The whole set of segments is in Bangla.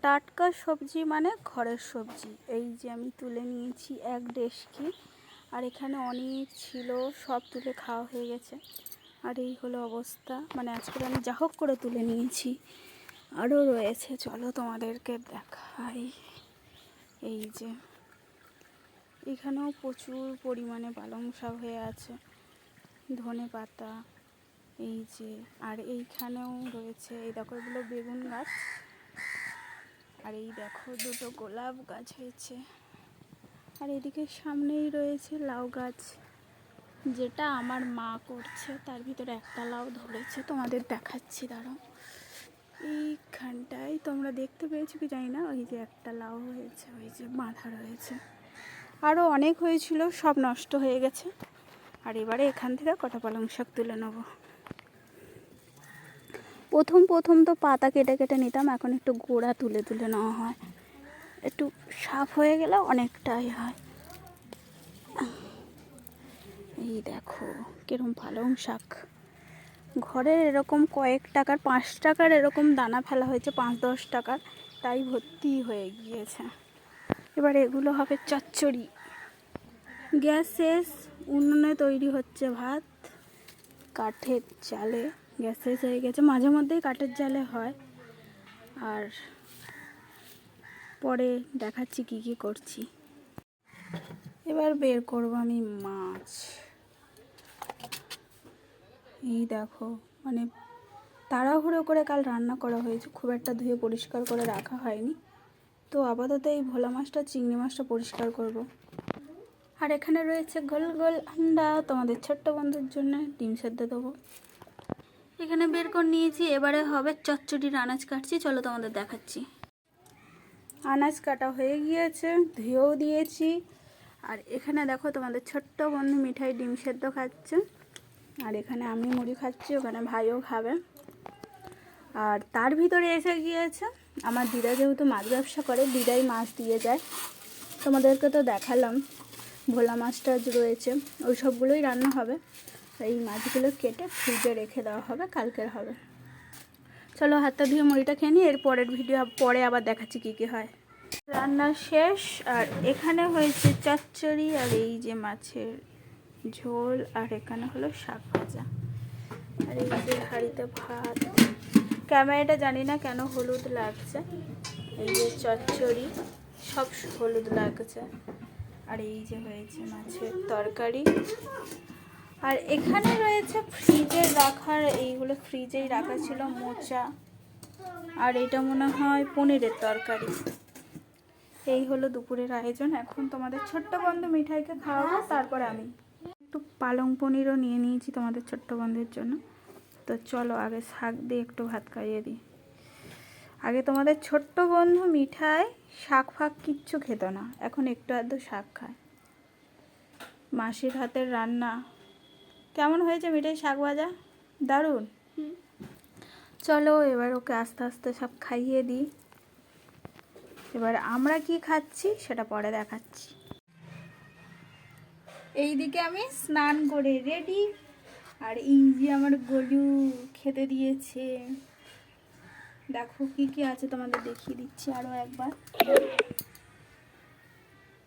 টাটকা সবজি মানে ঘরের সবজি। এই যে আমি তুলে নিয়েছি 1 ডেশকি, আর এখানে অনেক ছিল, সব তুলে খাওয়া হয়ে গেছে। আর এই হলো অবস্থা, মানে আজকে আমি যা হোক করে তুলে নিয়েছি, আরও রয়েছে। চলো তোমাদেরকে দেখাই। এই যে এখানেও প্রচুর পরিমাণে পালং শাক হয়ে আছে, ধনে পাতা, এই যে। আর এইখানেও রয়েছে, এই দেখো এগুলো বেগুন গাছ, আর এই দেখো দুটো গোলাপ গাছ হয়েছে। আর এদিকে সামনেই রয়েছে লাউ গাছ, যেটা আমার মা করছে। তার ভিতরে একটা লাউ ধরেছে, তোমাদের দেখাচ্ছি, দাঁড়াও। এইখানটায় তোমরা দেখতে পেয়েছো কি জানি না, ওই যে একটা লাউ হয়েছে, ওই যে বাঁধা রয়েছে। আরও অনেক হয়েছিল, সব নষ্ট হয়ে গেছে। আর এবারে এখান থেকে কটা পালং শাক তুলে নেব। প্রথম তো পাতা কেটে কেটে নিতাম, এখন একটু গোড়া তুলে তুলে নেওয়া হয়, একটু সাফ হয়ে গেলে অনেকটাই হয়। এই দেখো কিরম পালং শাক, ঘরের এরকম কয়েক টাকার, 5 টাকার এরকম দানা ফেলা হয়েছে, 5-10 টাকার, তাই ভর্তি হয়ে গিয়েছে। এবার এগুলো হবে চচ্চড়ি। গ্যাস শেষ, উনুনে তৈরি হচ্ছে ভাত, কাঠের জালে। গ্যাস শেষ হয়ে গেছে, মাঝে মধ্যেই কাঠের জালে হয়। আর পরে দেখাচ্ছি কি কি করছি। এবার বের করব আমি মাছ। এই দেখো, মানে তাড়াহুড়ো করে কাল রান্না করা হয়েছে, খুব একটা ধুয়ে পরিষ্কার করে রাখা হয়নি। তো আপাতত এই ভোলা মাছটা, চিংড়ি মাছটা পরিষ্কার করব। আর এখানে রয়েছে গোল গোল আন্ডা, তোমাদের ছোট্ট বন্ধুর জন্য ডিম সেদ্ধ দেবো। এখানে বের করে নিয়েছি, এবারে হবে চচ্চড়ির আনাজ কাটছি, চলো তোমাদের দেখাচ্ছি। আনাজ কাটা হয়ে গিয়েছে, ধুয়েও দিয়েছি। আর এখানে দেখো তোমাদের ছোট্ট বন্ধু মিঠাই ডিম সেদ্ধ খাচ্ছে, আর এখানে আমি মুড়ি খাচ্ছি, ওখানে ভাইও খাবে। আর তার ভিতরে এসে গিয়েছে আমার দিদা, যেহেতু মাছ ব্যবসা করে, দিদাই মাছ দিয়ে যায়। তোমাদেরকে তো দেখালাম, ভোলা মাছটা রয়েছে, ওই সবগুলোই রান্না হবে। এই মাছগুলো কেটে ফ্রিজে রেখে দেওয়া হবে, কালকের হবে। চলো হাতটা ধুয়ে মুড়িটা খেয়ে নিই, এর পরের ভিডিও পরে আবার দেখাচ্ছি কী কী হয়। রান্না শেষ, আর এখানে হয়েছে চচ্চড়ি, আর এই যে মাছের ঝোল, আর এখানে হলো শাক ভাজা, আর এই যে হাঁড়িতে ভাত। ক্যামেরাটা জানি না কেন হলুদ লাগছে, এই যে চচ্চড়ি সব হলুদ লাগছে। আর এই যে হয়েছে মাছের তরকারি। আর এখানে রয়েছে ফ্রিজে রাখার, এইগুলো ফ্রিজেই রাখা ছিল, মোচা। আর এটা মনে হয় পনিরের তরকারি। এই হলো দুপুরের আয়োজন। এখন তোমাদের ছোট্ট বন্ধু মিঠাইকে খাওয়াবো, তারপরে আমি একটু পালং পনিরও নিয়ে নিয়েছি তোমাদের ছোট্ট বন্ধুর জন্য। তো চলো আগে শাক দিয়ে একটু ভাত খাইয়ে দিই। আগে তোমাদের ছোট্ট বন্ধু মিঠাই শাক ফাক কিচ্ছু খেত না, এখন একটু আধটু শাক খায়। মাসির হাতের রান্না কেমন হয়েছে মিঠাই? শাক ভাজা দারুণ। চলো এবার ওকে আস্তে আস্তে সব খাইয়ে দিই। এবার আমরা কি খাচ্ছি সেটা পরে দেখাচ্ছি। এইদিকে আমি স্নান করে রেডি, আর এই যে আমার গলু খেতে দিয়েছে। দেখো কি কি আছে তোমাদের দেখিয়ে দিচ্ছি আরও একবার,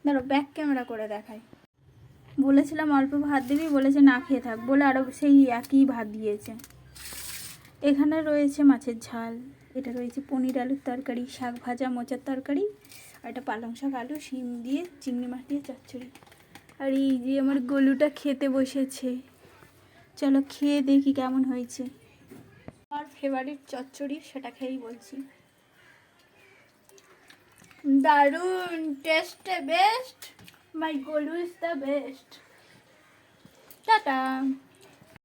ধরো ব্যাক ক্যামেরা করে দেখাই। বলেছিলাম অল্প ভাত দিবি, বলেছে না খেয়ে থাক, বলে আরও সেই একই ভাত দিয়েছে। এখানে রয়েছে মাছের ঝাল, এটা রয়েছে পনির আলুর তরকারি, শাক ভাজা, মোচার তরকারি, আর এটা পালং শাক, আলু, শিম দিয়ে, চিংড়ি মাছ দিয়ে চচ্চড়ি। আর এই যে আমার গলুটা খেতে বসেছে, চলো খেয়ে দেখি কেমন হয়েছে। আমার ফেভারিট চচ্চড়ি, সেটা খেয়েই বলছি দারুণ, টেস্টে best, my Golu is the best. Tata.